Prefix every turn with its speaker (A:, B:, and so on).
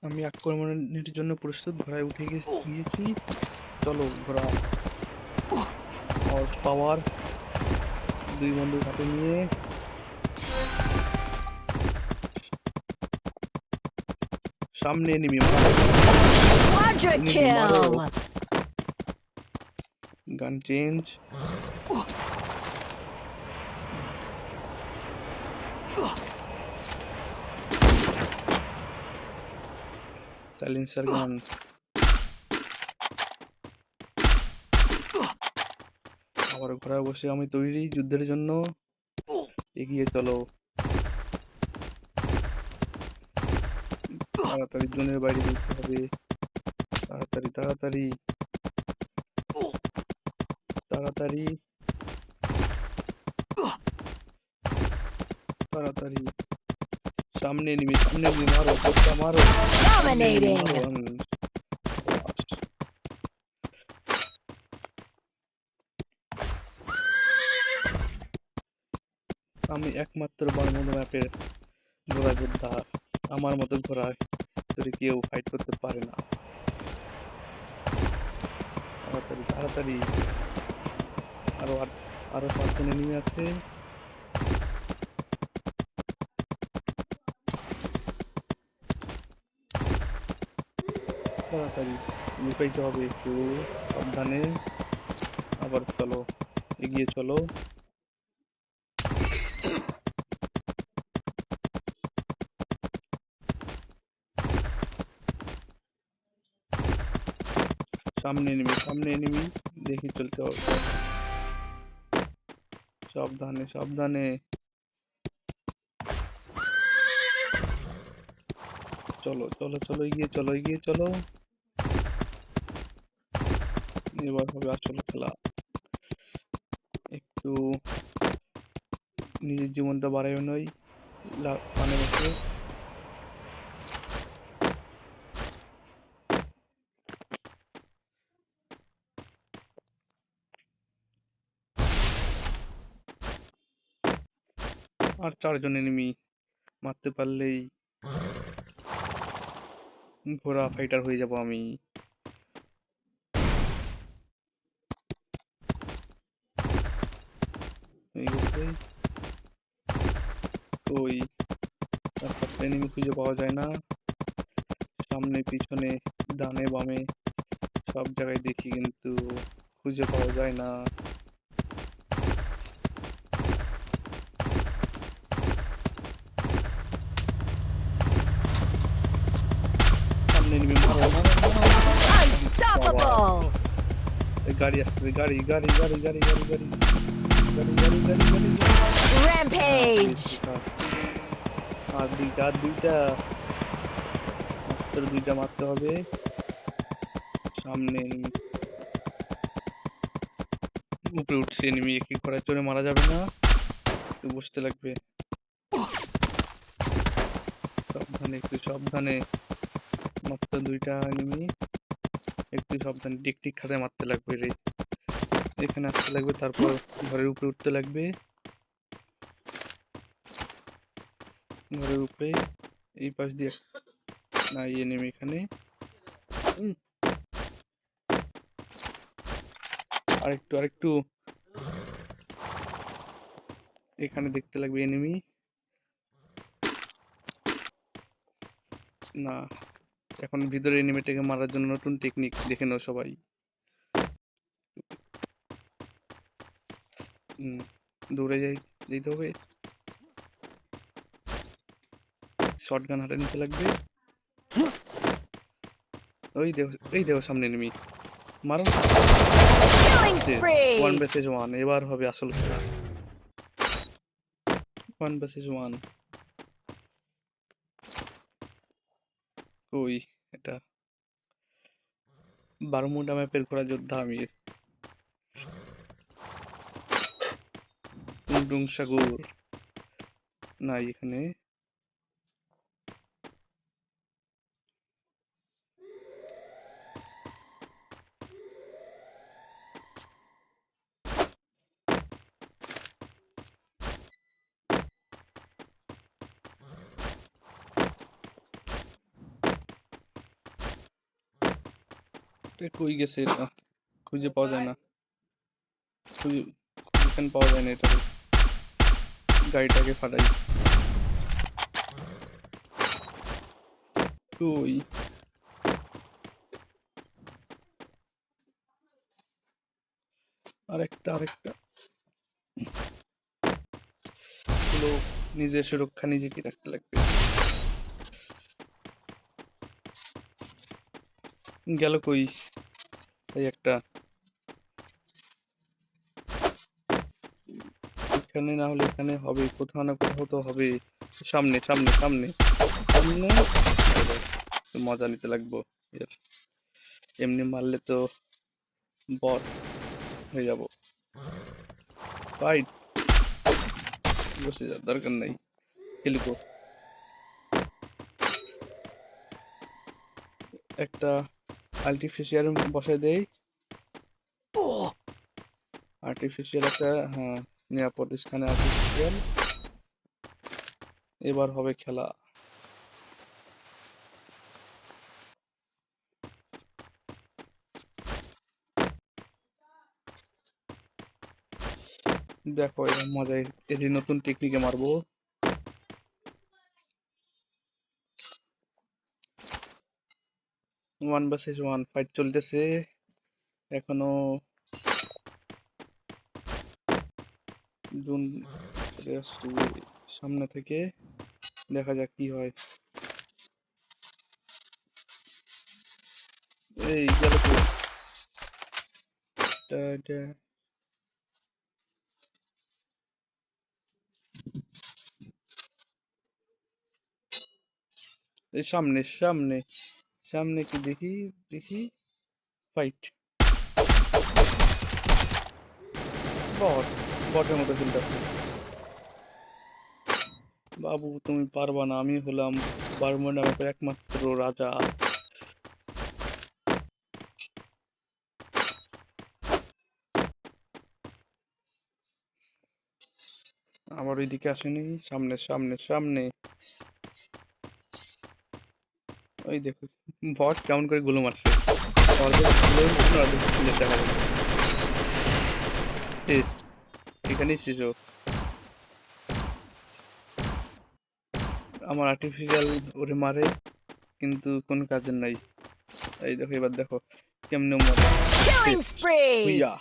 A: আমি আক্রমণের জন্য প্রস্তুত। ঘোড়ায় উঠে গিয়েছি। চলো ঘোড়া, হর্স পাওয়ার, দুই বন্দুক হাতে নিয়ে সামনে এনিমি, মারো
B: Quadra
A: এনিমি, মারো।
B: kill!
A: গান চেঞ্জ। সাইলেন্সার গান। আবার ঘোড়ায় বসে আমি তৈরি যুদ্ধের জন্য। এগিয়ে চলো, তাড়াতাড়ি জোনের বাইরে যেতে হবে। তাড়াতাড়ি তাড়াতাড়ি তাড়াতাড়ি তাড়াতাড়ি। সামনে এনিমি, সামনে এনিমি, মারো চোখটা মারো। সামনে এনিমি, মারো।
B: Dominating!
A: আমি একমাত্র বারমুডা ম্যাপের ঘোড়া যোদ্ধা। আমার মতো ঘোড়ায় যদি কেউ ফাইট করতে পারে না। তাড়াতাড়ি তাড়াতাড়ি। আরো আরো 7 জন এনিমি আছে। তাড়াতাড়ি লুকাইতে হবে একটু সাবধানে। আবার চলো, এগিয়ে চলো। সামনে এনিমি, সামনে এনিমি, দেখি চলতে হবে। সাবধানে সাবধানে। চলো চলো চলো, এগিয়ে চলো এগিয়ে চলো। এবার হবে আসল খেলা। একটু নিজের জীবনটা বাড়াইও নই পানে বসে। আর 4 জন এনিমি, মারতে পারলেই ঘোড়া ফাইটার হয়ে যাব আমি। এই গেছে। ওই একটা এনিমি খুঁজে পাওয়া যায় না। সামনে পিছনে ডানে বামে সব জায়গায় দেখি, কিন্তু খুঁজে পাওয়া যায় না। সামনে এনিমি, মারো মারো মারো মারো। বাবা,
B: Unstoppable!
A: এই গাড়ি আসছে, গাড়ি গাড়ি গাড়ি গাড়ি গাড়ি গাড়ি গাড়ি গাড়ি গাড়ি গাড়ি গাড়ি। হ্যাঁ পেয়েছি।
B: Rampage!
A: আর দুইটা, আর দুইটা, মাত্র দুইটা মারতে হবে। সামনে এনিমি, উপরে উঠছে এনিমি, একই ঘোড়ায় চড়ে মারা যাবে না, একটু বসতে লাগবে। সাবধানে একটু সাবধানে, মাত্র দুইটা এনিমি, একটু সাবধানে টিকটিক খাতায় মারতে লাগবে রে। এখানে আসতে লাগবে, তারপর ঘরের উপরে উঠতে লাগবে। ঘরের উপরে এই পাশ দিয়ে না, এই এনিমি এখানে। উম, আরেকটু আরেকটু, এখানে দেখতে লাগবে এনিমি। না, এখন ভিতরে এনিমিটাকে মারার জন্য নতুন টেকনিক দেখে নাও সবাই। দৌড়ে যেতে হবে। শটগান হাতে নিতে লাগবে। ওই দেখো সামনে এনিমি, মারো।
B: Killing
A: one
B: spree!
A: Versus one, এবার হবে আসল খেলা। 1 ভার্সেস 1। ওই এটা বারমুডা ম্যাপের ঘোড়া যোদ্ধা আমি। টুংটুং সাগর নাই এখানে। এ কই গেছে এটা? খুঁজে পাওয়া যায় না। খুঁজে এখানে পাওয়া যায় না এটা। গাড়িটাকে ফাটাই। কই? আরেকটা। হলো, নিজের সুরক্ষা নিজেকে রাখতে লাগবে। গেল কই? এই একটা। এখানে না হলে এখানে হবে, কোথাও না কোথাও তো হবে। সামনে সামনে সামনে সামনে। এবার একটু মজা নিতে লাগবো এর। এমনি মারলে তো বট হয়ে যাব। ফাইট, বসে যাওয়ার দরকার নাই। খেলিকো একটা আর্টিফিশিয়াল বসাই দেই। আর্টিফিশিয়াল একটা, হ্যাঁ, নিরাপদ স্থানে আর্টিফিশিয়াল। এবার হবে খেলা। দেখো এবার মজায় এটি নতুন টেকনিকে মারবো। 1 vs 1 ফাইট চলতেছে এখনো। জুন চলে আসছে সামনে থেকে, দেখা যাক কি হয়। এই গেল তো। এটা এই সামনে সামনে সামনে কি দেখি দেখি। ফাইট। বট, বটের মতো খেলতেছে। বাবু তুমি পারবা না, আমি হলাম বারমুডা ম্যাপের একমাত্র রাজা। আমার ওইদিকে আসেনি, সামনে সামনে সামনে। ওই দেখো, বট কেমন করে গুলো মারছে। অর্ধেক গুলো মারছে, অর্ধেক কিলের দেখা যাচ্ছে। শেষ, এখানেই শেষ ও। আমার আর্টিফিশিয়াল ওরে মারে, কিন্তু কোনো কাজের নাই। এই দেখো, এবার দেখো কেমনে মারে। শেষ।
B: Killing spree!
A: হুইয়া।